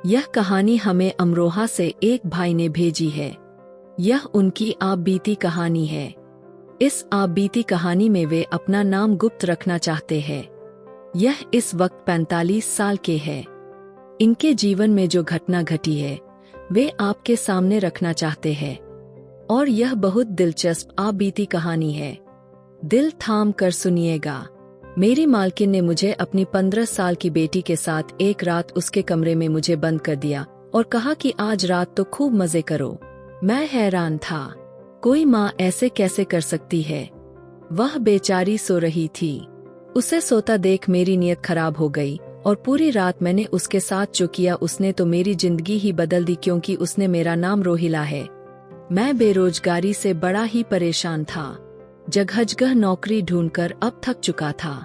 यह कहानी हमें अमरोहा से एक भाई ने भेजी है। यह उनकी आप बीती कहानी है। इस आप बीती कहानी में वे अपना नाम गुप्त रखना चाहते हैं। यह इस वक्त 45 साल के हैं। इनके जीवन में जो घटना घटी है वे आपके सामने रखना चाहते हैं। और यह बहुत दिलचस्प आप बीती कहानी है। दिल थाम कर सुनिएगा। मेरी मालकिन ने मुझे अपनी 15 साल की बेटी के साथ एक रात उसके कमरे में मुझे बंद कर दिया और कहा कि आज रात तो खूब मजे करो। मैं हैरान था, कोई माँ ऐसे कैसे कर सकती है। वह बेचारी सो रही थी। उसे सोता देख मेरी नीयत खराब हो गई और पूरी रात मैंने उसके साथ जो किया उसने तो मेरी जिंदगी ही बदल दी, क्योंकि उसने मेरा नाम रोहिला है। मैं बेरोजगारी से बड़ा ही परेशान था। जगह जगह नौकरी ढूंढकर अब थक चुका था।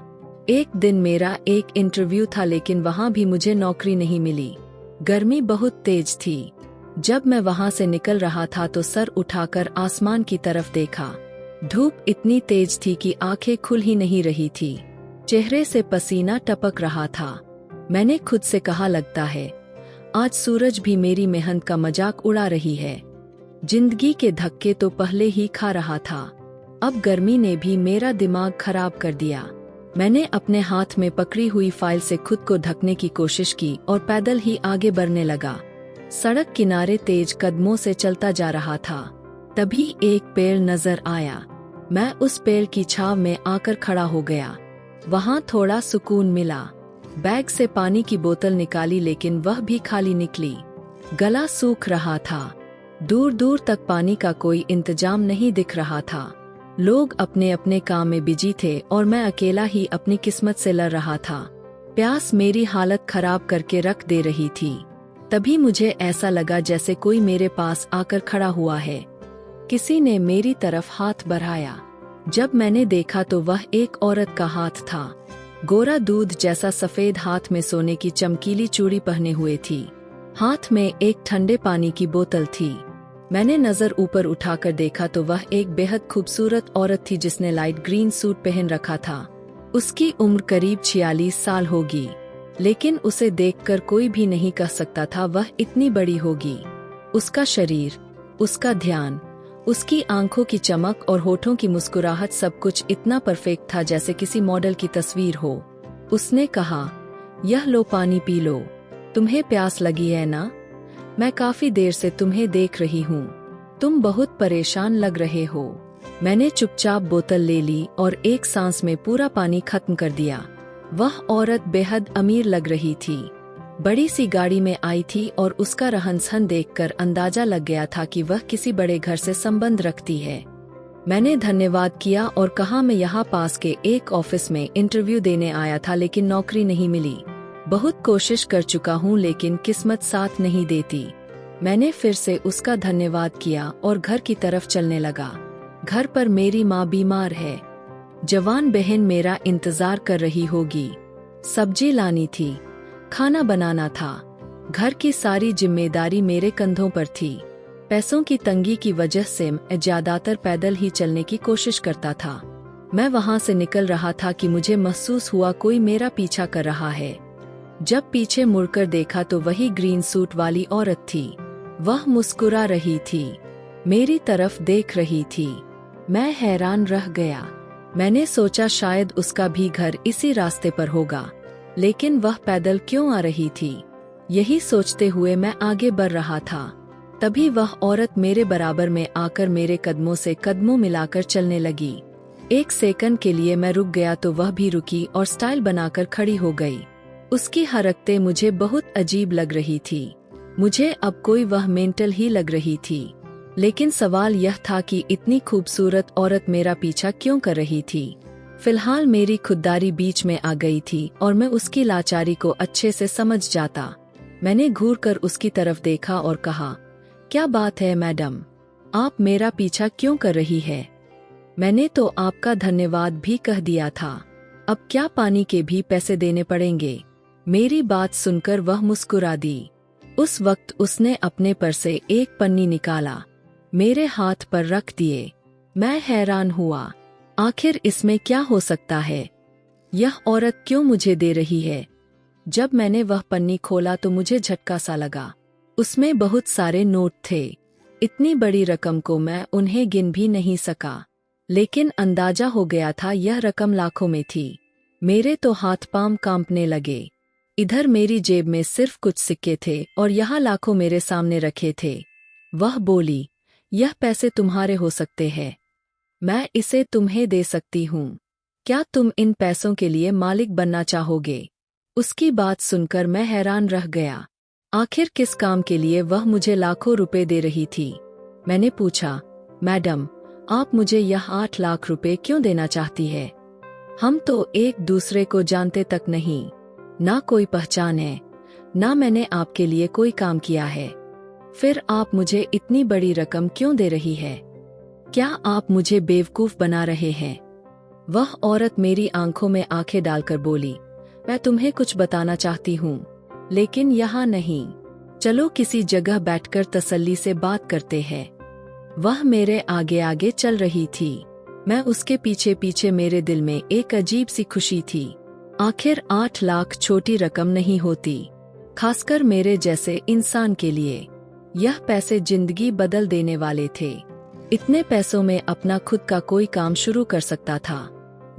एक दिन मेरा एक इंटरव्यू था, लेकिन वहां भी मुझे नौकरी नहीं मिली। गर्मी बहुत तेज थी। जब मैं वहां से निकल रहा था तो सर उठाकर आसमान की तरफ देखा। धूप इतनी तेज थी कि आंखें खुल ही नहीं रही थी। चेहरे से पसीना टपक रहा था। मैंने खुद से कहा, लगता है आज सूरज भी मेरी मेहनत का मजाक उड़ा रही है। जिंदगी के धक्के तो पहले ही खा रहा था, अब गर्मी ने भी मेरा दिमाग खराब कर दिया। मैंने अपने हाथ में पकड़ी हुई फाइल से खुद को ढकने की कोशिश की और पैदल ही आगे बढ़ने लगा। सड़क किनारे तेज कदमों से चलता जा रहा था। तभी एक पेड़ नजर आया। मैं उस पेड़ की छांव में आकर खड़ा हो गया। वहां थोड़ा सुकून मिला। बैग से पानी की बोतल निकाली, लेकिन वह भी खाली निकली। गला सूख रहा था। दूर दूर तक पानी का कोई इंतजाम नहीं दिख रहा था। लोग अपने अपने काम में बिजी थे और मैं अकेला ही अपनी किस्मत से लड़ रहा था। प्यास मेरी हालत खराब करके रख दे रही थी। तभी मुझे ऐसा लगा जैसे कोई मेरे पास आकर खड़ा हुआ है। किसी ने मेरी तरफ हाथ बढ़ाया। जब मैंने देखा तो वह एक औरत का हाथ था। गोरा दूध जैसा सफेद हाथ में सोने की चमकीली चूड़ी पहने हुए थी। हाथ में एक ठंडे पानी की बोतल थी। मैंने नजर ऊपर उठाकर देखा तो वह एक बेहद खूबसूरत औरत थी जिसने लाइट ग्रीन सूट पहन रखा था। उसकी उम्र करीब 46 साल होगी, लेकिन उसे देखकर कोई भी नहीं कह सकता था वह इतनी बड़ी होगी। उसका शरीर, उसका ध्यान, उसकी आंखों की चमक और होठों की मुस्कुराहट, सब कुछ इतना परफेक्ट था जैसे किसी मॉडल की तस्वीर हो। उसने कहा, यह लो पानी पी लो, तुम्हें प्यास लगी है ना? मैं काफी देर से तुम्हें देख रही हूँ, तुम बहुत परेशान लग रहे हो। मैंने चुपचाप बोतल ले ली और एक सांस में पूरा पानी खत्म कर दिया। वह औरत बेहद अमीर लग रही थी। बड़ी सी गाड़ी में आई थी और उसका रहन सहन देखकर अंदाजा लग गया था कि वह किसी बड़े घर से संबंध रखती है। मैंने धन्यवाद किया और कहा, मैं यहाँ पास के एक ऑफिस में इंटरव्यू देने आया था, लेकिन नौकरी नहीं मिली। बहुत कोशिश कर चुका हूँ लेकिन किस्मत साथ नहीं देती। मैंने फिर से उसका धन्यवाद किया और घर की तरफ चलने लगा। घर पर मेरी माँ बीमार है। जवान बहन मेरा इंतजार कर रही होगी। सब्जी लानी थी, खाना बनाना था। घर की सारी जिम्मेदारी मेरे कंधों पर थी। पैसों की तंगी की वजह से मैं ज्यादातर पैदल ही चलने की कोशिश करता था। मैं वहां से निकल रहा था कि मुझे महसूस हुआ कोई मेरा पीछा कर रहा है। जब पीछे मुड़कर देखा तो वही ग्रीन सूट वाली औरत थी। वह मुस्कुरा रही थी, मेरी तरफ देख रही थी। मैं हैरान रह गया। मैंने सोचा शायद उसका भी घर इसी रास्ते पर होगा, लेकिन वह पैदल क्यों आ रही थी? यही सोचते हुए मैं आगे बढ़ रहा था। तभी वह औरत मेरे बराबर में आकर मेरे कदमों से कदमों मिलाकर चलने लगी। एक सेकंड के लिए मैं रुक गया तो वह भी रुकी और स्टाइल बनाकर खड़ी हो गई। उसकी हरकतें मुझे बहुत अजीब लग रही थी। मुझे अब कोई वह मेंटल ही लग रही थी। लेकिन सवाल यह था कि इतनी खूबसूरत औरत मेरा पीछा क्यों कर रही थी? फिलहाल मेरी खुददारी बीच में आ गई थी और मैं उसकी लाचारी को अच्छे से समझ जाता। मैंने घूरकर उसकी तरफ देखा और कहा, क्या बात है मैडम, आप मेरा पीछा क्यों कर रही है? मैंने तो आपका धन्यवाद भी कह दिया था, अब क्या पानी के भी पैसे देने पड़ेंगे? मेरी बात सुनकर वह मुस्कुरा दी। उस वक्त उसने अपने पर से एक पन्नी निकाला, मेरे हाथ पर रख दिए। मैं हैरान हुआ, आखिर इसमें क्या हो सकता है? यह औरत क्यों मुझे दे रही है? जब मैंने वह पन्नी खोला तो मुझे झटका सा लगा। उसमें बहुत सारे नोट थे। इतनी बड़ी रकम को मैं उन्हें गिन भी नहीं सका, लेकिन अंदाजा हो गया था यह रकम लाखों में थी। मेरे तो हाथ पांव कांपने लगे। इधर मेरी जेब में सिर्फ कुछ सिक्के थे और यहाँ लाखों मेरे सामने रखे थे। वह बोली, यह पैसे तुम्हारे हो सकते हैं, मैं इसे तुम्हें दे सकती हूँ। क्या तुम इन पैसों के लिए मालिक बनना चाहोगे? उसकी बात सुनकर मैं हैरान रह गया। आखिर किस काम के लिए वह मुझे लाखों रुपए दे रही थी? मैंने पूछा, मैडम, आप मुझे यह 8 लाख रुपए क्यों देना चाहती है? हम तो एक दूसरे को जानते तक नहीं, ना कोई पहचान है, ना मैंने आपके लिए कोई काम किया है। फिर आप मुझे इतनी बड़ी रकम क्यों दे रही है? क्या आप मुझे बेवकूफ बना रहे हैं? वह औरत मेरी आंखों में आंखें डालकर बोली, मैं तुम्हें कुछ बताना चाहती हूँ, लेकिन यहाँ नहीं। चलो किसी जगह बैठकर तसल्ली से बात करते हैं। वह मेरे आगे आगे चल रही थी। मैं उसके पीछे पीछे। मेरे दिल में एक अजीब सी खुशी थी। आखिर 8 लाख छोटी रकम नहीं होती, खासकर मेरे जैसे इंसान के लिए। यह पैसे जिंदगी बदल देने वाले थे। इतने पैसों में अपना खुद का कोई काम शुरू कर सकता था।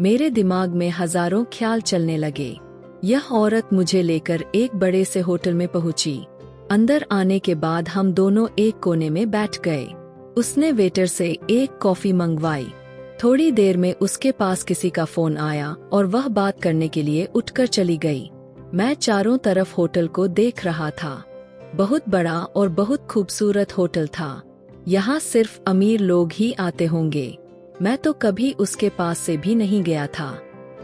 मेरे दिमाग में हजारों ख्याल चलने लगे। यह औरत मुझे लेकर एक बड़े से होटल में पहुंची। अंदर आने के बाद हम दोनों एक कोने में बैठ गए। उसने वेटर से एक कॉफी मंगवाई। थोड़ी देर में उसके पास किसी का फोन आया और वह बात करने के लिए उठकर चली गई। मैं चारों तरफ होटल को देख रहा था। बहुत बड़ा और बहुत खूबसूरत होटल था। यहाँ सिर्फ अमीर लोग ही आते होंगे। मैं तो कभी उसके पास से भी नहीं गया था।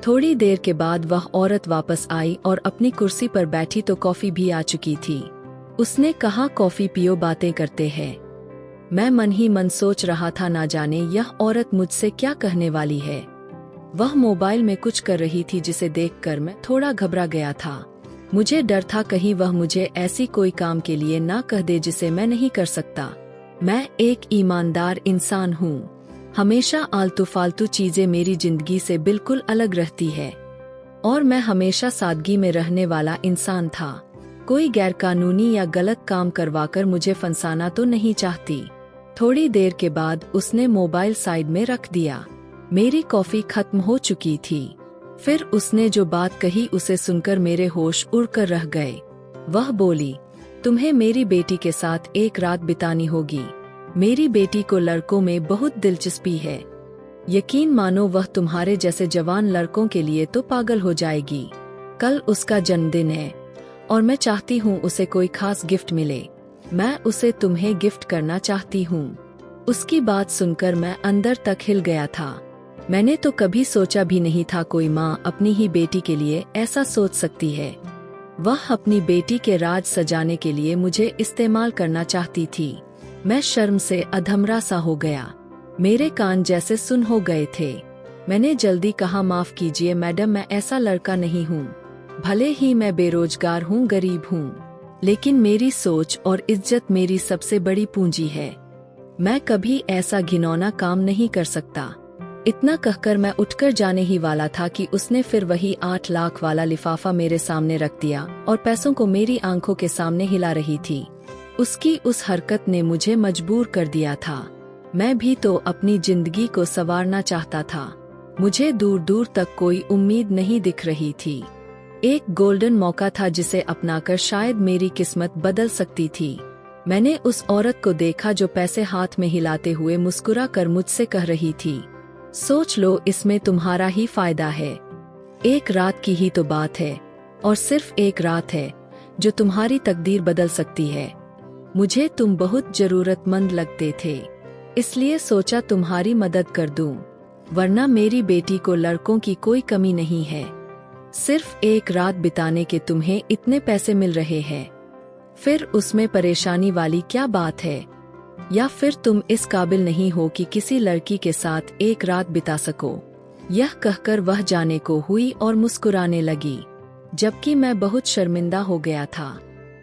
थोड़ी देर के बाद वह औरत वापस आई और अपनी कुर्सी पर बैठी तो कॉफी भी आ चुकी थी। उसने कहा, कॉफी पियो, बातें करते हैं। मैं मन ही मन सोच रहा था, ना जाने यह औरत मुझसे क्या कहने वाली है। वह मोबाइल में कुछ कर रही थी जिसे देखकर मैं थोड़ा घबरा गया था। मुझे डर था कहीं वह मुझे ऐसी कोई काम के लिए ना कह दे जिसे मैं नहीं कर सकता। मैं एक ईमानदार इंसान हूँ। हमेशा आलतू फालतू चीजें मेरी जिंदगी से बिल्कुल अलग रहती है और मैं हमेशा सादगी में रहने वाला इंसान था। कोई गैरकानूनी या गलत काम करवाकर मुझे फंसाना तो नहीं चाहती। थोड़ी देर के बाद उसने मोबाइल साइड में रख दिया। मेरी कॉफी खत्म हो चुकी थी। फिर उसने जो बात कही उसे सुनकर मेरे होश उड़कर रह गए। वह बोली, तुम्हें मेरी बेटी के साथ एक रात बितानी होगी। मेरी बेटी को लड़कों में बहुत दिलचस्पी है। यकीन मानो वह तुम्हारे जैसे जवान लड़कों के लिए तो पागल हो जाएगी। कल उसका जन्मदिन है और मैं चाहती हूँ उसे कोई खास गिफ्ट मिले। मैं उसे तुम्हें गिफ्ट करना चाहती हूँ। उसकी बात सुनकर मैं अंदर तक हिल गया था। मैंने तो कभी सोचा भी नहीं था कोई माँ अपनी ही बेटी के लिए ऐसा सोच सकती है। वह अपनी बेटी के राज सजाने के लिए मुझे इस्तेमाल करना चाहती थी। मैं शर्म से अधमरा सा हो गया। मेरे कान जैसे सुन हो गए थे। मैंने जल्दी कहा, माफ कीजिए मैडम, मैं ऐसा लड़का नहीं हूँ। भले ही मैं बेरोजगार हूँ, गरीब हूँ, लेकिन मेरी सोच और इज्जत मेरी सबसे बड़ी पूंजी है। मैं कभी ऐसा घिनौना काम नहीं कर सकता। इतना कहकर मैं उठकर जाने ही वाला था कि उसने फिर वही 8 लाख वाला लिफाफा मेरे सामने रख दिया और पैसों को मेरी आंखों के सामने हिला रही थी। उसकी उस हरकत ने मुझे मजबूर कर दिया था। मैं भी तो अपनी जिंदगी को संवारना चाहता था। मुझे दूर दूर तक कोई उम्मीद नहीं दिख रही थी। एक गोल्डन मौका था जिसे अपनाकर शायद मेरी किस्मत बदल सकती थी। मैंने उस औरत को देखा जो पैसे हाथ में हिलाते हुए मुस्कुरा कर मुझसे कह रही थी, सोच लो, इसमें तुम्हारा ही फायदा है। एक रात की ही तो बात है और सिर्फ एक रात है जो तुम्हारी तकदीर बदल सकती है। मुझे तुम बहुत जरूरतमंद लगते थे, इसलिए सोचा तुम्हारी मदद कर दूं, वरना मेरी बेटी को लड़कों की कोई कमी नहीं है। सिर्फ एक रात बिताने के तुम्हें इतने पैसे मिल रहे हैं, फिर उसमें परेशानी वाली क्या बात है? या फिर तुम इस काबिल नहीं हो कि किसी लड़की के साथ एक रात बिता सको? यह कहकर वह जाने को हुई और मुस्कुराने लगी, जबकि मैं बहुत शर्मिंदा हो गया था।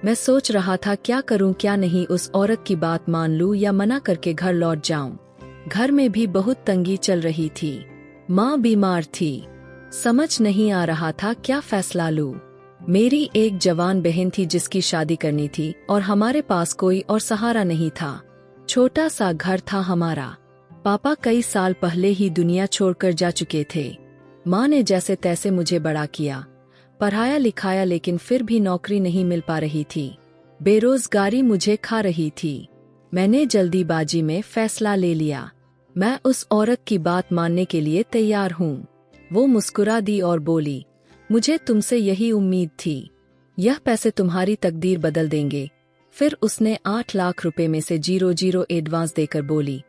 मैं सोच रहा था क्या करूं क्या नहीं, उस औरत की बात मान लूं या मना करके घर लौट जाऊं। घर में भी बहुत तंगी चल रही थी। माँ बीमार थी। समझ नहीं आ रहा था क्या फैसला लूं। मेरी एक जवान बहन थी जिसकी शादी करनी थी और हमारे पास कोई और सहारा नहीं था। छोटा सा घर था हमारा। पापा कई साल पहले ही दुनिया छोड़कर जा चुके थे। माँ ने जैसे तैसे मुझे बड़ा किया, पढ़ाया लिखाया, लेकिन फिर भी नौकरी नहीं मिल पा रही थी। बेरोजगारी मुझे खा रही थी। मैंने जल्दीबाजी में फैसला ले लिया। मैं उस औरत की बात मानने के लिए तैयार हूँ। वो मुस्कुरा दी और बोली, मुझे तुमसे यही उम्मीद थी। यह पैसे तुम्हारी तकदीर बदल देंगे। फिर उसने 8 लाख रुपए में से 0 एडवांस देकर बोली,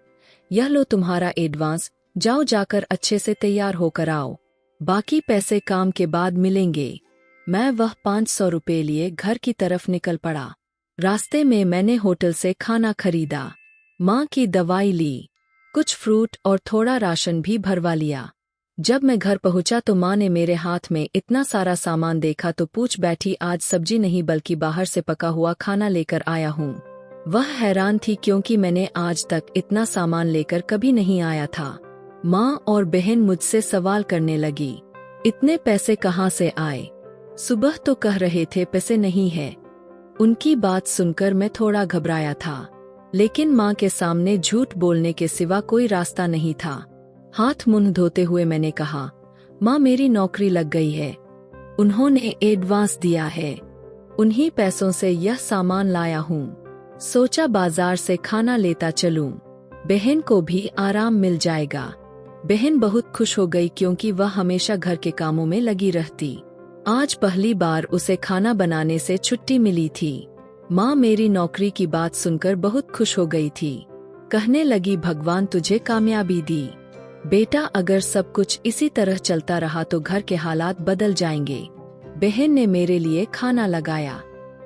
यह लो तुम्हारा एडवांस, जाओ जाकर अच्छे से तैयार होकर आओ, बाकी पैसे काम के बाद मिलेंगे। मैं वह 500 रुपए लिए घर की तरफ निकल पड़ा। रास्ते में मैंने होटल से खाना खरीदा, माँ की दवाई ली, कुछ फ्रूट और थोड़ा राशन भी भरवा लिया। जब मैं घर पहुंचा तो माँ ने मेरे हाथ में इतना सारा सामान देखा तो पूछ बैठी, आज सब्जी नहीं बल्कि बाहर से पका हुआ खाना लेकर आया हूँ। वह हैरान थी क्योंकि मैंने आज तक इतना सामान लेकर कभी नहीं आया था। माँ और बहन मुझसे सवाल करने लगी, इतने पैसे कहाँ से आए? सुबह तो कह रहे थे पैसे नहीं है। उनकी बात सुनकर मैं थोड़ा घबराया था, लेकिन माँ के सामने झूठ बोलने के सिवा कोई रास्ता नहीं था। हाथ मुंह धोते हुए मैंने कहा, माँ मेरी नौकरी लग गई है, उन्होंने एडवांस दिया है, उन्हीं पैसों से यह सामान लाया हूँ। सोचा बाजार से खाना लेता चलूं, बहन को भी आराम मिल जाएगा। बहन बहुत खुश हो गई क्योंकि वह हमेशा घर के कामों में लगी रहती। आज पहली बार उसे खाना बनाने से छुट्टी मिली थी। माँ मेरी नौकरी की बात सुनकर बहुत खुश हो गई थी। कहने लगी, भगवान तुझे कामयाबी दी बेटा, अगर सब कुछ इसी तरह चलता रहा तो घर के हालात बदल जाएंगे। बहन ने मेरे लिए खाना लगाया,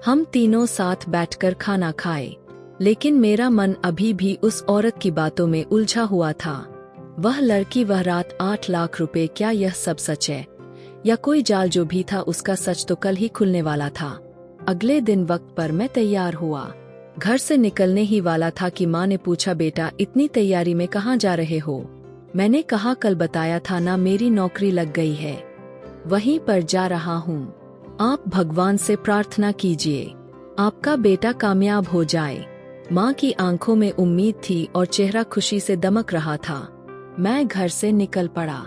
हम तीनों साथ बैठकर खाना खाए, लेकिन मेरा मन अभी भी उस औरत की बातों में उलझा हुआ था। वह लड़की, वह रात, 8 लाख रुपए, क्या यह सब सच है या कोई जाल? जो भी था उसका सच तो कल ही खुलने वाला था। अगले दिन वक्त पर मैं तैयार हुआ, घर से निकलने ही वाला था कि माँ ने पूछा, बेटा इतनी तैयारी में कहाँ जा रहे हो? मैंने कहा, कल बताया था ना, मेरी नौकरी लग गई है, वहीं पर जा रहा हूँ। आप भगवान से प्रार्थना कीजिए, आपका बेटा कामयाब हो जाए। माँ की आंखों में उम्मीद थी और चेहरा खुशी से दमक रहा था। मैं घर से निकल पड़ा,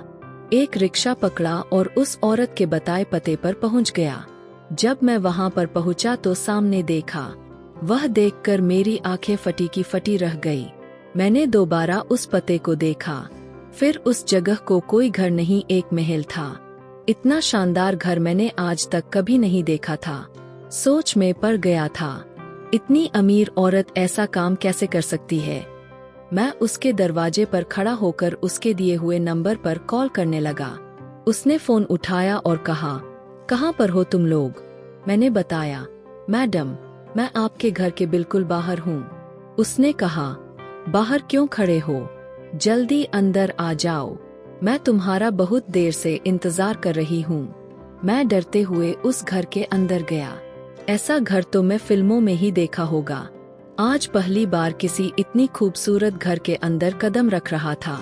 एक रिक्शा पकड़ा और उस औरत के बताए पते पर पहुँच गया। जब मैं वहाँ पर पहुँचा तो सामने देखा, वह देखकर मेरी आंखें फटी की फटी रह गई। मैंने दोबारा उस पते को देखा, फिर उस जगह को कोई घर नहीं, एक महल था। इतना शानदार घर मैंने आज तक कभी नहीं देखा था। सोच में पड़ गया था, इतनी अमीर औरत ऐसा काम कैसे कर सकती है। मैं उसके दरवाजे पर खड़ा होकर उसके दिए हुए नंबर पर कॉल करने लगा। उसने फोन उठाया और कहा, कहाँ पर हो तुम लोग? मैंने बताया, मैडम मैं आपके घर के बिल्कुल बाहर हूँ। उसने कहा, बाहर क्यों खड़े हो, जल्दी अंदर आ जाओ, मैं तुम्हारा बहुत देर से इंतजार कर रही हूँ। मैं डरते हुए उस घर के अंदर गया। ऐसा घर तो मैं फिल्मों में ही देखा होगा। आज पहली बार किसी इतनी खूबसूरत घर के अंदर कदम रख रहा था।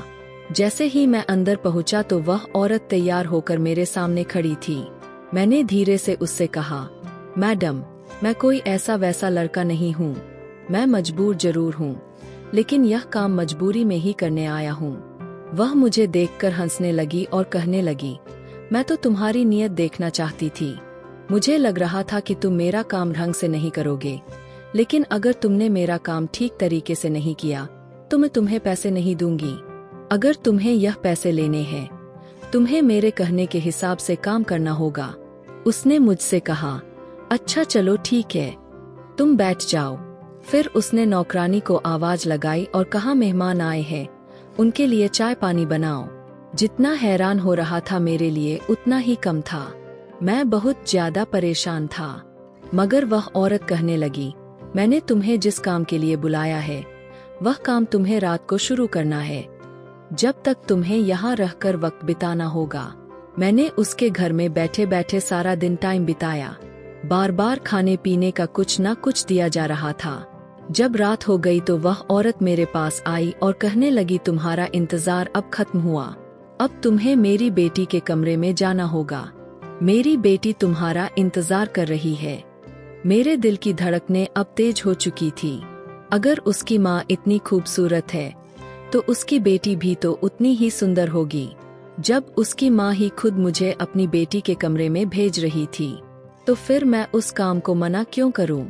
जैसे ही मैं अंदर पहुंचा तो वह औरत तैयार होकर मेरे सामने खड़ी थी। मैंने धीरे से उससे कहा, मैडम मैं कोई ऐसा वैसा लड़का नहीं हूँ, मैं मजबूर जरूर हूँ, लेकिन यह काम मजबूरी में ही करने आया हूँ। वह मुझे देखकर हंसने लगी और कहने लगी, मैं तो तुम्हारी नीयत देखना चाहती थी। मुझे लग रहा था कि तुम मेरा काम ढंग से नहीं करोगे, लेकिन अगर तुमने मेरा काम ठीक तरीके से नहीं किया तो मैं तुम्हें पैसे नहीं दूंगी। अगर तुम्हें यह पैसे लेने हैं, तुम्हें मेरे कहने के हिसाब से काम करना होगा। उसने मुझसे कहा, अच्छा चलो ठीक है, तुम बैठ जाओ। फिर उसने नौकरानी को आवाज लगाई और कहा, मेहमान आए हैं, उनके लिए चाय पानी बनाओ। जितना हैरान हो रहा था मेरे लिए उतना ही कम था। मैं बहुत ज्यादा परेशान था। मगर वह औरत कहने लगी, मैंने तुम्हें जिस काम के लिए बुलाया है वह काम तुम्हें रात को शुरू करना है, जब तक तुम्हें यहाँ रहकर वक्त बिताना होगा। मैंने उसके घर में बैठे बैठे सारा दिन टाइम बिताया। बार बार खाने पीने का कुछ न कुछ दिया जा रहा था। जब रात हो गई तो वह औरत मेरे पास आई और कहने लगी, तुम्हारा इंतजार अब खत्म हुआ, अब तुम्हें मेरी बेटी के कमरे में जाना होगा। मेरी बेटी तुम्हारा इंतजार कर रही है। मेरे दिल की धड़कनें अब तेज हो चुकी थी। अगर उसकी माँ इतनी खूबसूरत है तो उसकी बेटी भी तो उतनी ही सुंदर होगी। जब उसकी माँ ही खुद मुझे अपनी बेटी के कमरे में भेज रही थी तो फिर मैं उस काम को मना क्यों करूं?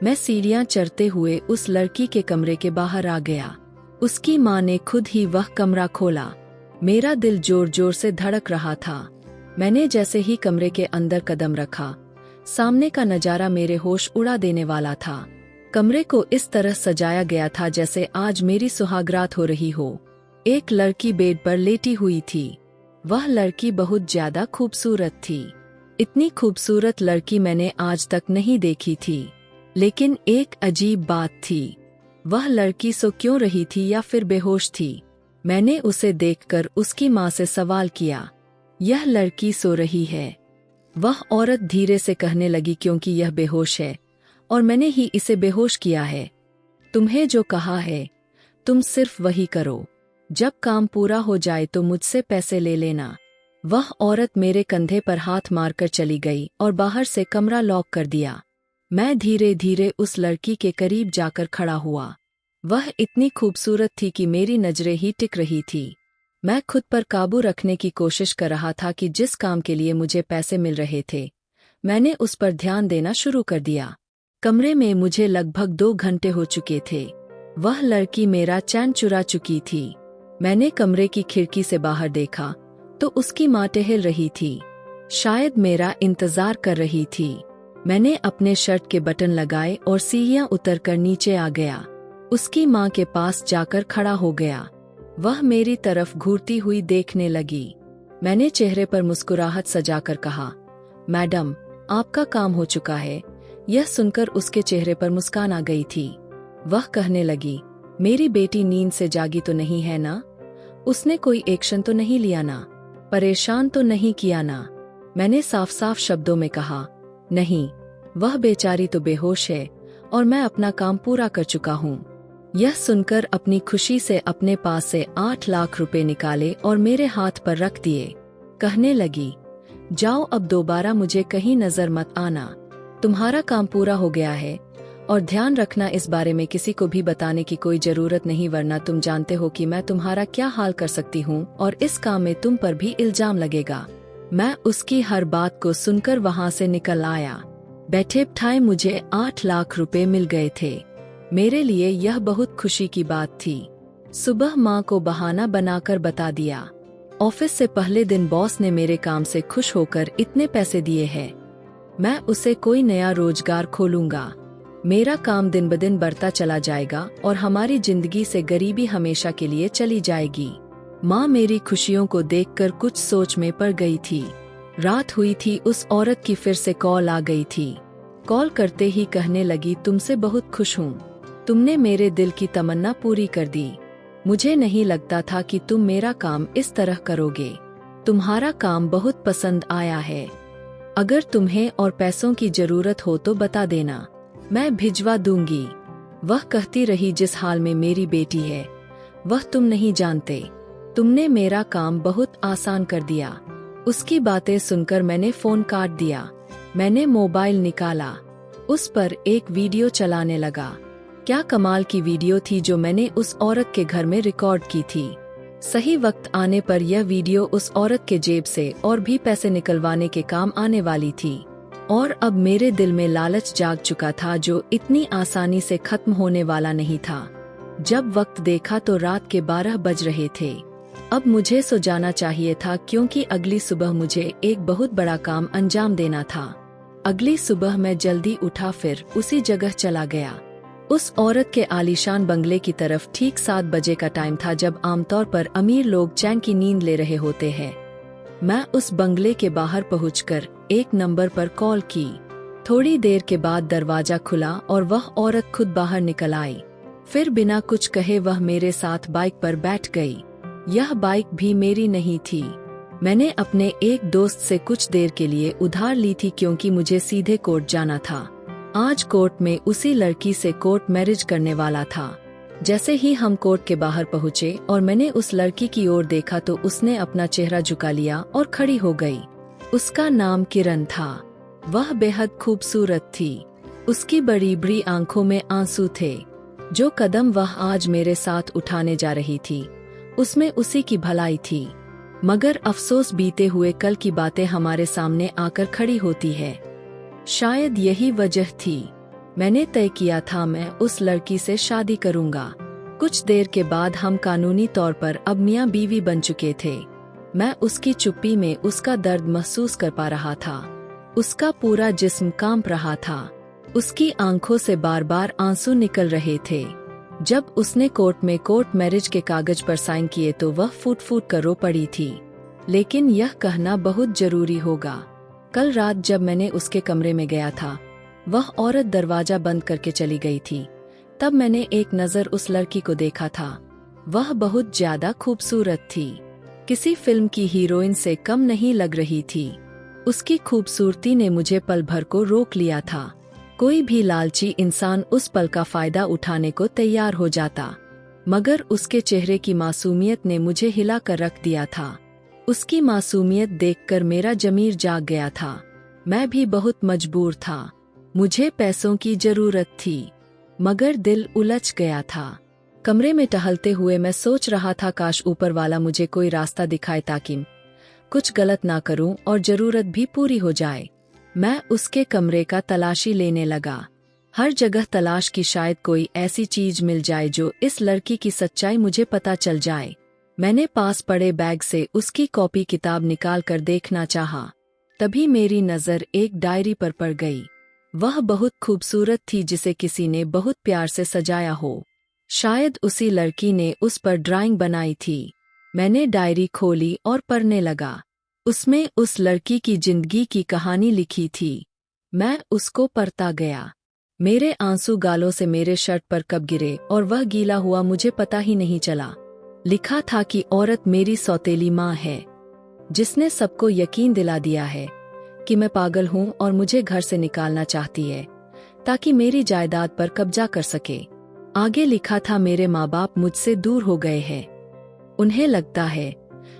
मैं सीढ़ियां चढ़ते हुए उस लड़की के कमरे के बाहर आ गया। उसकी माँ ने खुद ही वह कमरा खोला। मेरा दिल जोर जोर से धड़क रहा था। मैंने जैसे ही कमरे के अंदर कदम रखा, सामने का नजारा मेरे होश उड़ा देने वाला था। कमरे को इस तरह सजाया गया था जैसे आज मेरी सुहागरात हो रही हो। एक लड़की बेड पर लेटी हुई थी। वह लड़की बहुत ज्यादा खूबसूरत थी। इतनी खूबसूरत लड़की मैंने आज तक नहीं देखी थी। लेकिन एक अजीब बात थी, वह लड़की सो क्यों रही थी या फिर बेहोश थी? मैंने उसे देखकर उसकी माँ से सवाल किया, यह लड़की सो रही है? वह औरत धीरे से कहने लगी, क्योंकि यह बेहोश है और मैंने ही इसे बेहोश किया है। तुम्हें जो कहा है तुम सिर्फ वही करो। जब काम पूरा हो जाए तो मुझसे पैसे ले लेना। वह औरत मेरे कंधे पर हाथ मारकर चली गई और बाहर से कमरा लॉक कर दिया। मैं धीरे धीरे उस लड़की के करीब जाकर खड़ा हुआ। वह इतनी खूबसूरत थी कि मेरी नजरें ही टिक रही थी। मैं खुद पर काबू रखने की कोशिश कर रहा था कि जिस काम के लिए मुझे पैसे मिल रहे थे, मैंने उस पर ध्यान देना शुरू कर दिया। कमरे में मुझे लगभग 2 घंटे हो चुके थे। वह लड़की मेरा चैन चुरा चुकी थी। मैंने कमरे की खिड़की से बाहर देखा तो उसकी माँ टहल रही थी, शायद मेरा इंतजार कर रही थी। मैंने अपने शर्ट के बटन लगाए और सीढ़ियां उतरकर नीचे आ गया। उसकी माँ के पास जाकर खड़ा हो गया। वह मेरी तरफ घूरती हुई देखने लगी। मैंने चेहरे पर मुस्कुराहट सजाकर कहा, मैडम, आपका काम हो चुका है। यह सुनकर उसके चेहरे पर मुस्कान आ गई थी। वह कहने लगी, मेरी बेटी नींद से जागी तो नहीं है ना? उसने कोई एक्शन तो नहीं लिया ना? परेशान तो नहीं किया ना? मैंने साफ साफ शब्दों में कहा, नहीं, वह बेचारी तो बेहोश है और मैं अपना काम पूरा कर चुका हूँ। यह सुनकर अपनी खुशी से अपने पास से 8 लाख रुपए निकाले और मेरे हाथ पर रख दिए। कहने लगी, जाओ, अब दोबारा मुझे कहीं नजर मत आना। तुम्हारा काम पूरा हो गया है और ध्यान रखना, इस बारे में किसी को भी बताने की कोई जरूरत नहीं, वरना तुम जानते हो कि मैं तुम्हारा क्या हाल कर सकती हूँ और इस काम में तुम पर भी इल्जाम लगेगा। मैं उसकी हर बात को सुनकर वहाँ से निकल आया। बैठे बिठाए मुझे 8 लाख रुपए मिल गए थे। मेरे लिए यह बहुत खुशी की बात थी। सुबह माँ को बहाना बनाकर बता दिया। ऑफिस से पहले दिन बॉस ने मेरे काम से खुश होकर इतने पैसे दिए हैं। मैं उसे कोई नया रोजगार खोलूंगा। मेरा काम दिन ब दिन बढ़ता चला जाएगा और हमारी जिंदगी से गरीबी हमेशा के लिए चली जाएगी। माँ मेरी खुशियों को देखकर कुछ सोच में पड़ गई थी। रात हुई थी, उस औरत की फिर से कॉल आ गई थी। कॉल करते ही कहने लगी, तुमसे बहुत खुश हूँ, तुमने मेरे दिल की तमन्ना पूरी कर दी। मुझे नहीं लगता था कि तुम मेरा काम इस तरह करोगे। तुम्हारा काम बहुत पसंद आया है। अगर तुम्हें और पैसों की जरूरत हो तो बता देना, मैं भिजवा दूंगी। वह कहती रही, जिस हाल में मेरी बेटी है वह तुम नहीं जानते। तुमने मेरा काम बहुत आसान कर दिया। उसकी बातें सुनकर मैंने फोन काट दिया। मैंने मोबाइल निकाला, उस पर एक वीडियो चलाने लगा। क्या कमाल की वीडियो थी जो मैंने उस औरत के घर में रिकॉर्ड की थी। सही वक्त आने पर यह वीडियो उस औरत के जेब से और भी पैसे निकलवाने के काम आने वाली थी। और अब मेरे दिल में लालच जाग चुका था जो इतनी आसानी से खत्म होने वाला नहीं था। जब वक्त देखा तो रात के 12 बज रहे थे। अब मुझे सो जाना चाहिए था क्योंकि अगली सुबह मुझे एक बहुत बड़ा काम अंजाम देना था। अगली सुबह मैं जल्दी उठा, फिर उसी जगह चला गया, उस औरत के आलीशान बंगले की तरफ। ठीक 7 बजे का टाइम था, जब आमतौर पर अमीर लोग चैन की नींद ले रहे होते हैं। मैं उस बंगले के बाहर पहुंचकर एक नंबर पर कॉल की। थोड़ी देर के बाद दरवाजा खुला और वह औरत खुद बाहर निकल आई। फिर बिना कुछ कहे वह मेरे साथ बाइक पर बैठ गई। यह बाइक भी मेरी नहीं थी। मैंने अपने एक दोस्त से कुछ देर के लिए उधार ली थी क्योंकि मुझे सीधे कोर्ट जाना था। आज कोर्ट में उसी लड़की से कोर्ट मैरिज करने वाला था। जैसे ही हम कोर्ट के बाहर पहुँचे और मैंने उस लड़की की ओर देखा तो उसने अपना चेहरा झुका लिया और खड़ी हो गई। उसका नाम किरण था। वह बेहद खूबसूरत थी। उसकी बड़ी बड़ी आंखों में आंसू थे। जो कदम वह आज मेरे साथ उठाने जा रही थी, उसमें उसी की भलाई थी। मगर अफसोस, बीते हुए कल की बातें हमारे सामने आकर खड़ी होती है। शायद यही वजह थी। मैंने तय किया था मैं उस लड़की से शादी करूंगा। कुछ देर के बाद हम कानूनी तौर पर अब मियां बीवी बन चुके थे। मैं उसकी चुप्पी में उसका दर्द महसूस कर पा रहा था। उसका पूरा जिस्म कांप रहा था। उसकी आंखों से बार बार आंसू निकल रहे थे। जब उसने कोर्ट में कोर्ट मैरिज के कागज पर साइन किए तो वह फूट फूट कर रो पड़ी थी। लेकिन यह कहना बहुत जरूरी होगा, कल रात जब मैंने उसके कमरे में गया था, वह औरत दरवाजा बंद करके चली गई थी। तब मैंने एक नजर उस लड़की को देखा था। वह बहुत ज्यादा खूबसूरत थी। किसी फिल्म की हीरोइन से कम नहीं लग रही थी। उसकी खूबसूरती ने मुझे पल भर को रोक लिया था। कोई भी लालची इंसान उस पल का फायदा उठाने को तैयार हो जाता, मगर उसके चेहरे की मासूमियत ने मुझे हिला कर रख दिया था। उसकी मासूमियत देखकर मेरा जमीर जाग गया था। मैं भी बहुत मजबूर था। मुझे पैसों की जरूरत थी, मगर दिल उलझ गया था। कमरे में टहलते हुए मैं सोच रहा था, काश ऊपर वाला मुझे कोई रास्ता दिखाए ताकि कुछ गलत ना करूं और जरूरत भी पूरी हो जाए। मैं उसके कमरे का तलाशी लेने लगा। हर जगह तलाश की, शायद कोई ऐसी चीज मिल जाए जो इस लड़की की सच्चाई मुझे पता चल जाए। मैंने पास पड़े बैग से उसकी कॉपी किताब निकाल कर देखना चाहा। तभी मेरी नजर एक डायरी पर पड़ गई। वह बहुत खूबसूरत थी, जिसे किसी ने बहुत प्यार से सजाया हो। शायद उसी लड़की ने उस पर ड्राइंग बनाई थी। मैंने डायरी खोली और पढ़ने लगा। उसमें उस लड़की की जिंदगी की कहानी लिखी थी। मैं उसको पढ़ता गया। मेरे आंसू गालों से मेरे शर्ट पर कब गिरे और वह गीला हुआ मुझे पता ही नहीं चला। लिखा था कि औरत मेरी सौतेली माँ है, जिसने सबको यकीन दिला दिया है कि मैं पागल हूँ और मुझे घर से निकालना चाहती है ताकि मेरी जायदाद पर कब्जा कर सके। आगे लिखा था, मेरे माँ बाप मुझसे दूर हो गए हैं। उन्हें लगता है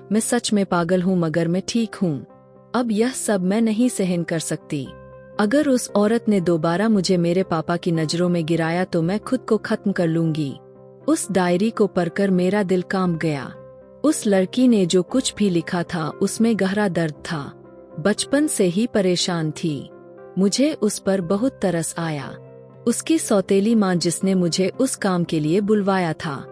मैं सच में पागल हूँ, मगर मैं ठीक हूँ। अब यह सब मैं नहीं सहन कर सकती। अगर उस औरत ने दोबारा मुझे मेरे पापा की नजरों में गिराया तो मैं खुद को खत्म कर लूंगी। उस डायरी को पढ़कर मेरा दिल कांप गया। उस लड़की ने जो कुछ भी लिखा था उसमें गहरा दर्द था। बचपन से ही परेशान थी। मुझे उस पर बहुत तरस आया। उसकी सौतेली माँ, जिसने मुझे उस काम के लिए बुलवाया था,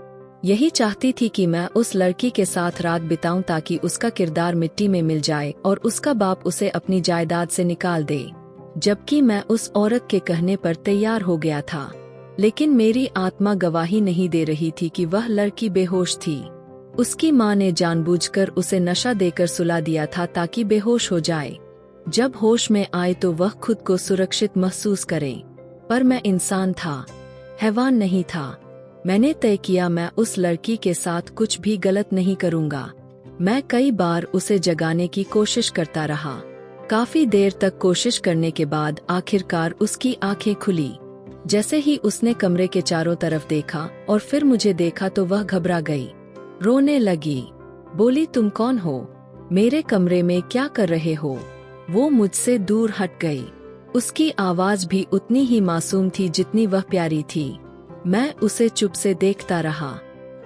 यही चाहती थी कि मैं उस लड़की के साथ रात बिताऊं ताकि उसका किरदार मिट्टी में मिल जाए और उसका बाप उसे अपनी जायदाद से निकाल दे। जबकि मैं उस औरत के कहने पर तैयार हो गया था, लेकिन मेरी आत्मा गवाही नहीं दे रही थी कि वह लड़की बेहोश थी। उसकी माँ ने जानबूझकर उसे नशा देकर सुला दिया था ताकि बेहोश हो जाए। जब होश में आए तो वह खुद को सुरक्षित महसूस करे। पर मैं इंसान था, हैवान नहीं था। मैंने तय किया, मैं उस लड़की के साथ कुछ भी गलत नहीं करूंगा। मैं कई बार उसे जगाने की कोशिश करता रहा। काफी देर तक कोशिश करने के बाद आखिरकार उसकी आंखें खुली। जैसे ही उसने कमरे के चारों तरफ देखा और फिर मुझे देखा तो वह घबरा गई, रोने लगी। बोली, तुम कौन हो? मेरे कमरे में क्या कर रहे हो? वो मुझसे दूर हट गई। उसकी आवाज भी उतनी ही मासूम थी जितनी वह प्यारी थी। मैं उसे चुप से देखता रहा।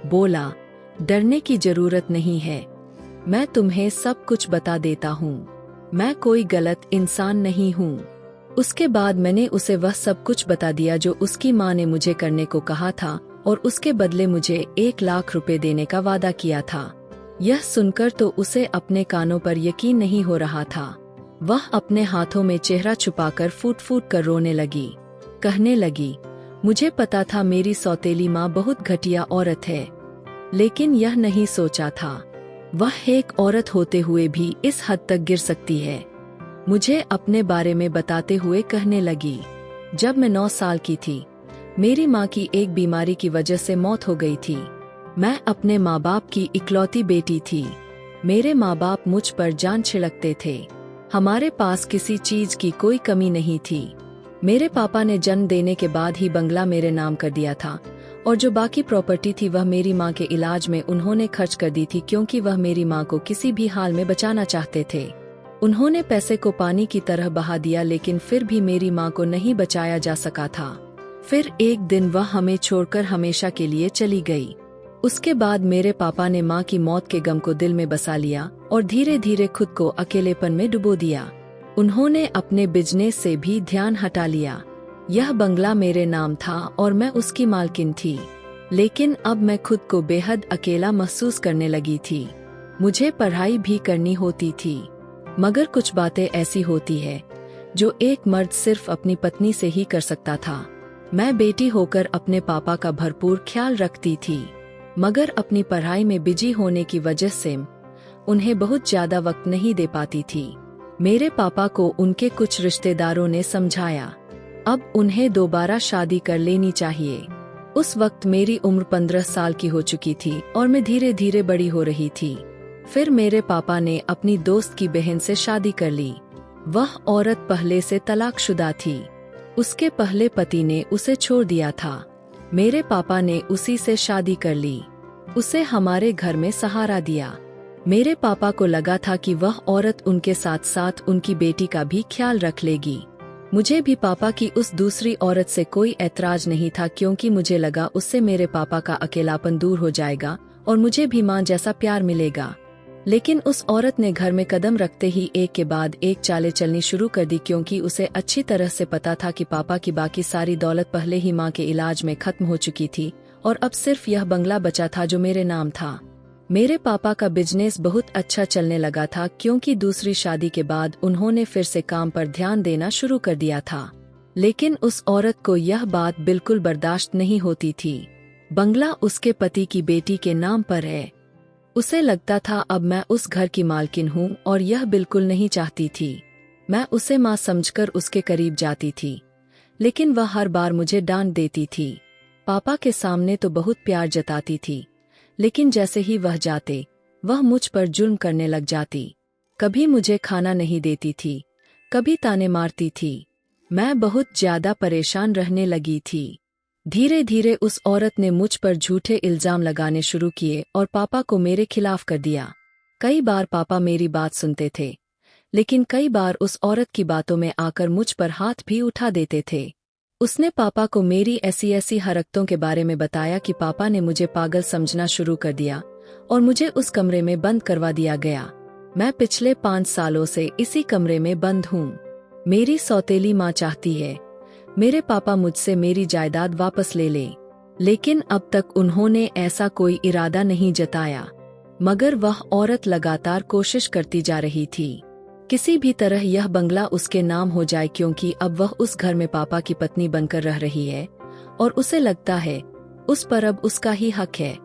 बोला, डरने की जरूरत नहीं है, मैं तुम्हें सब कुछ बता देता हूँ। मैं कोई गलत इंसान नहीं हूँ। उसके बाद मैंने उसे वह सब कुछ बता दिया जो उसकी माँ ने मुझे करने को कहा था और उसके बदले मुझे 1 लाख रुपए देने का वादा किया था। यह सुनकर तो उसे अपने कानों पर यकीन नहीं हो रहा था। वह अपने हाथों में चेहरा छुपाकर फूट फूट कर रोने लगी। कहने लगी, मुझे पता था मेरी सौतेली माँ बहुत घटिया औरत है, लेकिन यह नहीं सोचा था वह एक औरत होते हुए भी इस हद तक गिर सकती है। मुझे अपने बारे में बताते हुए कहने लगी, जब मैं 9 साल की थी, मेरी माँ की एक बीमारी की वजह से मौत हो गई थी। मैं अपने माँ बाप की इकलौती बेटी थी। मेरे माँ बाप मुझ पर जान छिड़कते थे। हमारे पास किसी चीज की कोई कमी नहीं थी। मेरे पापा ने जन्म देने के बाद ही बंगला मेरे नाम कर दिया था और जो बाकी प्रॉपर्टी थी वह मेरी माँ के इलाज में उन्होंने खर्च कर दी थी, क्योंकि वह मेरी माँ को किसी भी हाल में बचाना चाहते थे। उन्होंने पैसे को पानी की तरह बहा दिया, लेकिन फिर भी मेरी माँ को नहीं बचाया जा सका था। फिर एक दिन वह हमें छोड़कर हमेशा के लिए चली गई। उसके बाद मेरे पापा ने माँ की मौत के गम को दिल में बसा लिया और धीरे धीरे खुद को अकेलेपन में डुबो दिया। उन्होंने अपने बिजनेस से भी ध्यान हटा लिया। यह बंगला मेरे नाम था और मैं उसकी मालकिन थी, लेकिन अब मैं खुद को बेहद अकेला महसूस करने लगी थी। मुझे पढ़ाई भी करनी होती थी, मगर कुछ बातें ऐसी होती है जो एक मर्द सिर्फ अपनी पत्नी से ही कर सकता था। मैं बेटी होकर अपने पापा का भरपूर ख्याल रखती थी, मगर अपनी पढ़ाई में बिजी होने की वजह से उन्हें बहुत ज्यादा वक्त नहीं दे पाती थी। मेरे पापा को उनके कुछ रिश्तेदारों ने समझाया अब उन्हें दोबारा शादी कर लेनी चाहिए। उस वक्त मेरी उम्र 15 साल की हो चुकी थी और मैं धीरे धीरे बड़ी हो रही थी। फिर मेरे पापा ने अपनी दोस्त की बहन से शादी कर ली। वह औरत पहले से तलाकशुदा थी। उसके पहले पति ने उसे छोड़ दिया था। मेरे पापा ने उसी से शादी कर ली, उसे हमारे घर में सहारा दिया। मेरे पापा को लगा था कि वह औरत उनके साथ साथ उनकी बेटी का भी ख्याल रख लेगी। मुझे भी पापा की उस दूसरी औरत से कोई ऐतराज नहीं था, क्योंकि मुझे लगा उससे मेरे पापा का अकेलापन दूर हो जाएगा और मुझे भी माँ जैसा प्यार मिलेगा। लेकिन उस औरत ने घर में कदम रखते ही एक के बाद एक चालें चलनी शुरू कर दी, क्योंकि उसे अच्छी तरह से पता था कि पापा की बाकी सारी दौलत पहले ही माँ के इलाज में खत्म हो चुकी थी और अब सिर्फ यह बंगला बचा था जो मेरे नाम था। मेरे पापा का बिजनेस बहुत अच्छा चलने लगा था, क्योंकि दूसरी शादी के बाद उन्होंने फिर से काम पर ध्यान देना शुरू कर दिया था। लेकिन उस औरत को यह बात बिल्कुल बर्दाश्त नहीं होती थी। बंगला उसके पति की बेटी के नाम पर है। उसे लगता था अब मैं उस घर की मालकिन हूँ और यह बिल्कुल नहीं चाहती थी। मैं उसे माँ समझकर उसके करीब जाती थी, लेकिन वह हर बार मुझे डांट देती थी। पापा के सामने तो बहुत प्यार जताती थी, लेकिन जैसे ही वह जाते वह मुझ पर जुल्म करने लग जाती। कभी मुझे खाना नहीं देती थी, कभी ताने मारती थी। मैं बहुत ज्यादा परेशान रहने लगी थी। धीरे धीरे उस औरत ने मुझ पर झूठे इल्जाम लगाने शुरू किए और पापा को मेरे खिलाफ कर दिया। कई बार पापा मेरी बात सुनते थे, लेकिन कई बार उस औरत की बातों में आकर मुझ पर हाथ भी उठा देते थे। उसने पापा को मेरी ऐसी ऐसी हरकतों के बारे में बताया कि पापा ने मुझे पागल समझना शुरू कर दिया और मुझे उस कमरे में बंद करवा दिया गया। मैं पिछले 5 सालों से इसी कमरे में बंद हूँ। मेरी सौतेली माँ चाहती है मेरे पापा मुझसे मेरी जायदाद वापस ले लें, लेकिन अब तक उन्होंने ऐसा कोई इरादा नहीं जताया। मगर वह औरत लगातार कोशिश करती जा रही थी, किसी भी तरह यह बंगला उसके नाम हो जाए, क्योंकि अब वह उस घर में पापा की पत्नी बनकर रह रही है और उसे लगता है उस पर अब उसका ही हक है।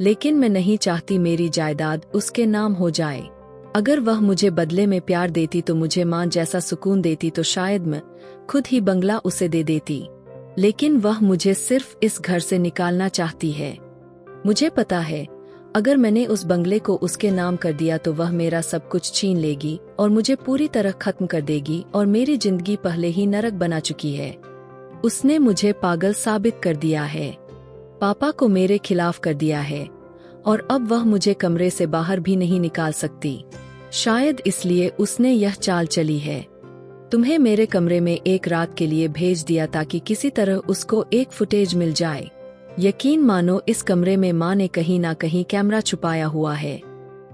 लेकिन मैं नहीं चाहती मेरी जायदाद उसके नाम हो जाए। अगर वह मुझे बदले में प्यार देती तो मुझे माँ जैसा सुकून देती, तो शायद मैं खुद ही बंगला उसे दे देती। लेकिन वह मुझे सिर्फ इस घर से निकालना चाहती है। मुझे पता है अगर मैंने उस बंगले को उसके नाम कर दिया तो वह मेरा सब कुछ छीन लेगी और मुझे पूरी तरह खत्म कर देगी, और मेरी जिंदगी पहले ही नरक बना चुकी है। उसने मुझे पागल साबित कर दिया है, पापा को मेरे खिलाफ कर दिया है और अब वह मुझे कमरे से बाहर भी नहीं निकाल सकती। शायद इसलिए उसने यह चाल चली है। तुम्हें मेरे कमरे में एक रात के लिए भेज दिया ताकि किसी तरह उसको एक फुटेज मिल जाए। यकीन मानो इस कमरे में माँ ने कहीं ना कहीं कैमरा छुपाया हुआ है।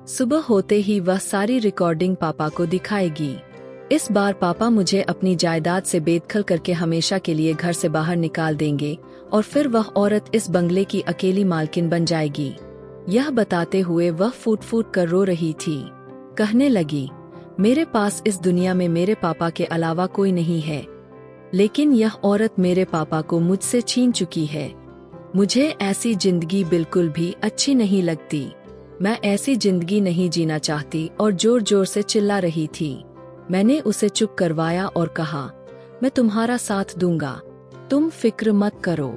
सुबह होते ही वह सारी रिकॉर्डिंग पापा को दिखाएगी। इस बार पापा मुझे अपनी जायदाद से बेदखल करके हमेशा के लिए घर से बाहर निकाल देंगे और फिर वह औरत इस बंगले की अकेली मालकिन बन जाएगी। यह बताते हुए वह फूट फूट कर रो रही थी। कहने लगी, मेरे पास इस दुनिया में मेरे पापा के अलावा कोई नहीं है, लेकिन यह औरत मेरे पापा को मुझसे छीन चुकी है। मुझे ऐसी जिंदगी बिल्कुल भी अच्छी नहीं लगती। मैं ऐसी जिंदगी नहीं जीना चाहती और जोर जोर से चिल्ला रही थी। मैंने उसे चुप करवाया और कहा, मैं तुम्हारा साथ दूंगा, तुम फिक्र मत करो।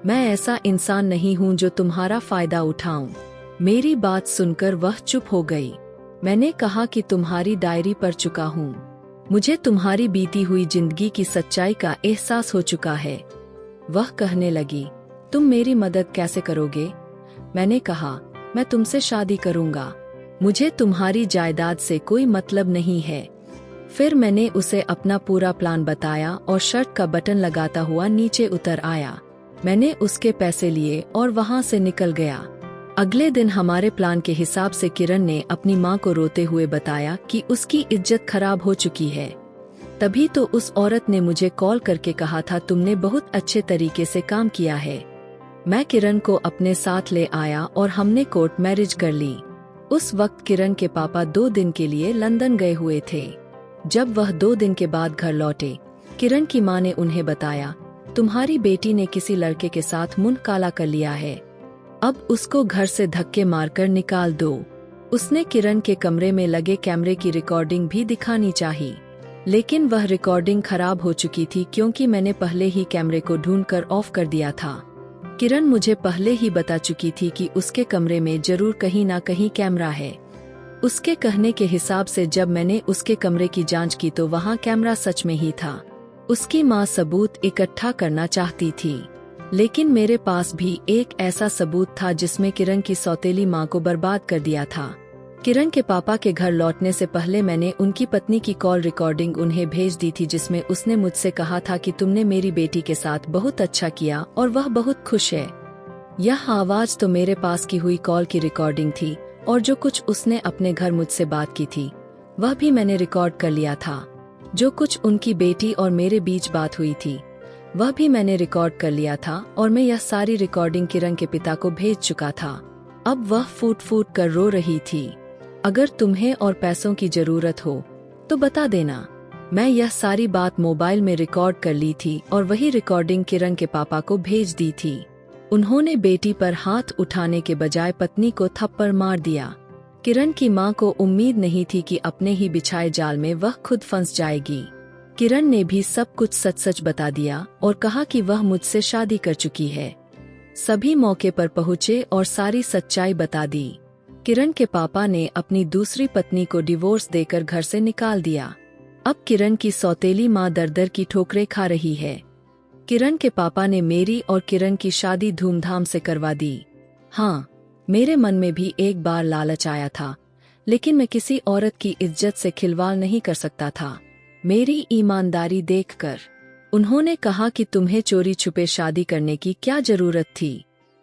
मैं ऐसा इंसान नहीं हूँ जो तुम्हारा फायदा उठाऊं। मेरी बात सुनकर वह चुप हो गई। मैंने कहा कि तुम्हारी डायरी पढ़ चुका हूँ, मुझे तुम्हारी बीती हुई जिंदगी की सच्चाई का एहसास हो चुका है। वह कहने लगी, तुम मेरी मदद कैसे करोगे? मैंने कहा, मैं तुमसे शादी करूंगा, मुझे तुम्हारी जायदाद से कोई मतलब नहीं है। फिर मैंने उसे अपना पूरा प्लान बताया और शर्ट का बटन लगाता हुआ नीचे उतर आया। मैंने उसके पैसे लिए और वहां से निकल गया। अगले दिन हमारे प्लान के हिसाब से किरण ने अपनी माँ को रोते हुए बताया कि उसकी इज्जत खराब हो चुकी है। तभी तो उस औरत ने मुझे कॉल करके कहा था, तुमने बहुत अच्छे तरीके से काम किया है। मैं किरण को अपने साथ ले आया और हमने कोर्ट मैरिज कर ली। उस वक्त किरण के पापा 2 दिन के लिए लंदन गए हुए थे। जब वह 2 दिन के बाद घर लौटे, किरण की माँ ने उन्हें बताया, तुम्हारी बेटी ने किसी लड़के के साथ मुंह काला कर लिया है, अब उसको घर से धक्के मारकर निकाल दो। उसने किरण के कमरे में लगे कैमरे की रिकॉर्डिंग भी दिखानी चाहिए, लेकिन वह रिकॉर्डिंग खराब हो चुकी थी क्योंकि मैंने पहले ही कैमरे को ढूंढकर ऑफ कर दिया था। किरण मुझे पहले ही बता चुकी थी कि उसके कमरे में जरूर कहीं ना कहीं कैमरा है। उसके कहने के हिसाब से जब मैंने उसके कमरे की जांच की तो वहां कैमरा सच में ही था। उसकी माँ सबूत इकट्ठा करना चाहती थी, लेकिन मेरे पास भी एक ऐसा सबूत था जिसमें किरण की सौतेली माँ को बर्बाद कर दिया था। किरण के पापा के घर लौटने से पहले मैंने उनकी पत्नी की कॉल रिकॉर्डिंग उन्हें भेज दी थी, जिसमें उसने मुझसे कहा था कि तुमने मेरी बेटी के साथ बहुत अच्छा किया और वह बहुत खुश है। यह आवाज तो मेरे पास की हुई कॉल की रिकॉर्डिंग थी और जो कुछ उसने अपने घर मुझसे बात की थी वह भी मैंने रिकॉर्ड कर लिया था। जो कुछ उनकी बेटी और मेरे बीच बात हुई थी वह भी मैंने रिकॉर्ड कर लिया था और मैं यह सारी रिकॉर्डिंग किरण के पिता को भेज चुका था। अब वह फूट फूट कर रो रही थी। अगर तुम्हें और पैसों की जरूरत हो तो बता देना। मैं यह सारी बात मोबाइल में रिकॉर्ड कर ली थी और वही रिकॉर्डिंग किरण के पापा को भेज दी थी। उन्होंने बेटी पर हाथ उठाने के बजाय पत्नी को थप्पड़ मार दिया। किरण की मां को उम्मीद नहीं थी कि अपने ही बिछाए जाल में वह खुद फंस जाएगी। किरण ने भी सब कुछ सच सच बता दिया और कहा कि वह मुझसे शादी कर चुकी है। सभी मौके पर पहुंचे और सारी सच्चाई बता दी। किरण के पापा ने अपनी दूसरी पत्नी को डिवोर्स देकर घर से निकाल दिया। अब किरण की सौतेली माँ दर-दर की ठोकरें खा रही है। किरण के पापा ने मेरी और किरण की शादी धूमधाम से करवा दी। हाँ, मेरे मन में भी एक बार लालच आया था, लेकिन मैं किसी औरत की इज्जत से खिलवाड़ नहीं कर सकता था। मेरी ईमानदारी देखकर उन्होंने कहा कि तुम्हें चोरी छुपे शादी करने की क्या जरूरत थी।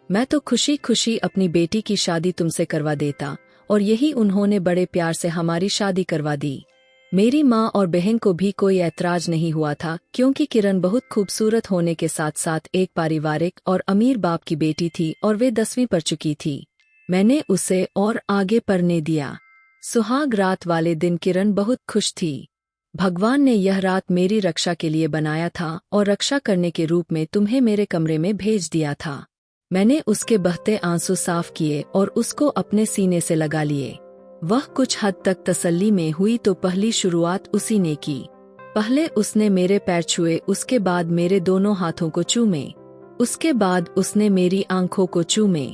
मैं तो खुशी खुशी अपनी बेटी की शादी तुमसे करवा देता, और यही उन्होंने बड़े प्यार से हमारी शादी करवा दी। मेरी माँ और बहन को भी कोई ऐतराज नहीं हुआ था, क्योंकि किरण बहुत खूबसूरत होने के साथ साथ एक पारिवारिक और अमीर बाप की बेटी थी और वे 10वीं पढ़ चुकी थी। मैंने उसे और आगे पढ़ने दिया। सुहाग रात वाले दिन किरण बहुत खुश थी। भगवान ने यह रात मेरी रक्षा के लिए बनाया था और रक्षा करने के रूप में तुम्हें मेरे कमरे में भेज दिया था। मैंने उसके बहते आंसू साफ किए और उसको अपने सीने से लगा लिए। वह कुछ हद तक तसल्ली में हुई तो पहली शुरुआत उसी ने की। पहले उसने मेरे पैर छुए, उसके बाद मेरे दोनों हाथों को चूमे, उसके बाद उसने मेरी आंखों को चूमे।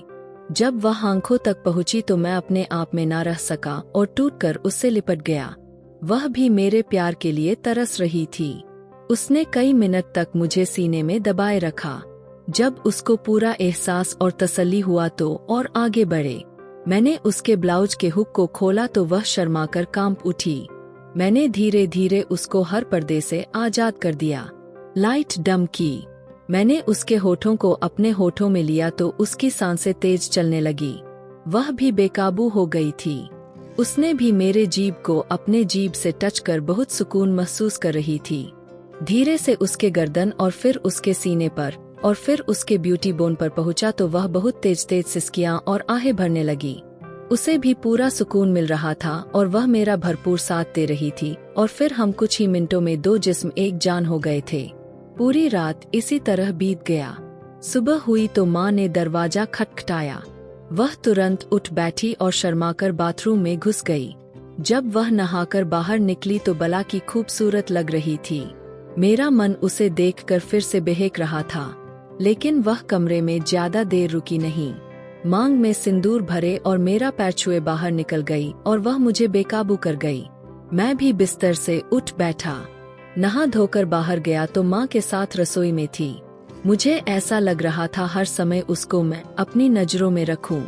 जब वह आंखों तक पहुंची तो मैं अपने आप में ना रह सका और टूटकर उससे लिपट गया। वह भी मेरे प्यार के लिए तरस रही थी। उसने कई मिनट तक मुझे सीने में दबाए रखा। जब उसको पूरा एहसास और तसल्ली हुआ तो और आगे बढ़े। मैंने उसके ब्लाउज के हुक को खोला तो वह शर्माकर कांप उठी। मैंने धीरे धीरे उसको हर पर्दे से आजाद कर दिया। लाइट डम की। मैंने उसके होठों को अपने होठों में लिया तो उसकी सांसें तेज चलने लगी। वह भी बेकाबू हो गई थी। उसने भी मेरे जीभ को अपने जीभ से टच कर बहुत सुकून महसूस कर रही थी। धीरे से उसके गर्दन और फिर उसके सीने पर और फिर उसके ब्यूटी बोन पर पहुंचा तो वह बहुत तेज तेज सिसकियां और आहें भरने लगी। उसे भी पूरा सुकून मिल रहा था और वह मेरा भरपूर साथ दे रही थी और फिर हम कुछ ही मिनटों में दो जिस्म एक जान हो गए थे। पूरी रात इसी तरह बीत गया। सुबह हुई तो माँ ने दरवाजा खटखटाया। वह तुरंत उठ बैठी और शर्माकर बाथरूम में घुस गई। जब वह नहाकर बाहर निकली तो बला की खूबसूरत लग रही थी। मेरा मन उसे देखकर फिर से बहक रहा था, लेकिन वह कमरे में ज्यादा देर रुकी नहीं। मांग में सिंदूर भरे और मेरा पैर छुए बाहर निकल गई और वह मुझे बेकाबू कर गई। मैं भी बिस्तर से उठ बैठा। नहा धोकर बाहर गया तो माँ के साथ रसोई में थी। मुझे ऐसा लग रहा था हर समय उसको मैं अपनी नजरों में रखूं।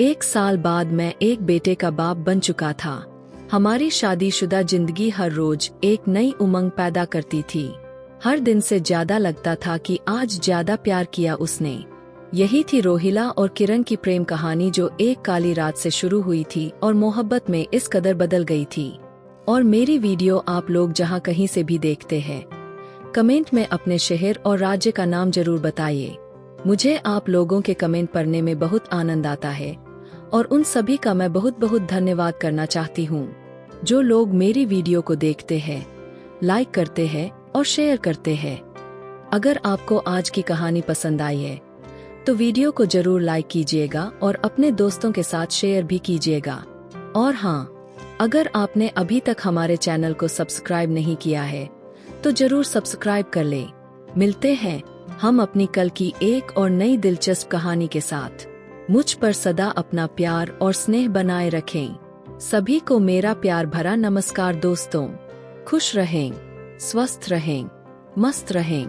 1 साल बाद मैं एक बेटे का बाप बन चुका था। हमारी शादीशुदा जिंदगी हर रोज एक नई उमंग पैदा करती थी। हर दिन से ज्यादा लगता था कि आज ज्यादा प्यार किया उसने। यही थी रोहिला और किरण की प्रेम कहानी, जो एक काली रात से शुरू हुई थी और मोहब्बत में इस कदर बदल गई थी। और मेरी वीडियो आप लोग जहां कहीं से भी देखते हैं, कमेंट में अपने शहर और राज्य का नाम जरूर बताइए। मुझे आप लोगों के कमेंट पढ़ने में बहुत आनंद आता है और उन सभी का मैं बहुत बहुत धन्यवाद करना चाहती हूँ, जो लोग मेरी वीडियो को देखते हैं, लाइक करते हैं और शेयर करते हैं। अगर आपको आज की कहानी पसंद आई है तो वीडियो को जरूर लाइक कीजिएगा और अपने दोस्तों के साथ शेयर भी कीजिएगा। और हाँ, अगर आपने अभी तक हमारे चैनल को सब्सक्राइब नहीं किया है तो जरूर सब्सक्राइब कर लें। मिलते हैं हम अपनी कल की एक और नई दिलचस्प कहानी के साथ। मुझ पर सदा अपना प्यार और स्नेह बनाए रखें। सभी को मेरा प्यार भरा नमस्कार दोस्तों। खुश रहें, स्वस्थ रहें, मस्त रहें।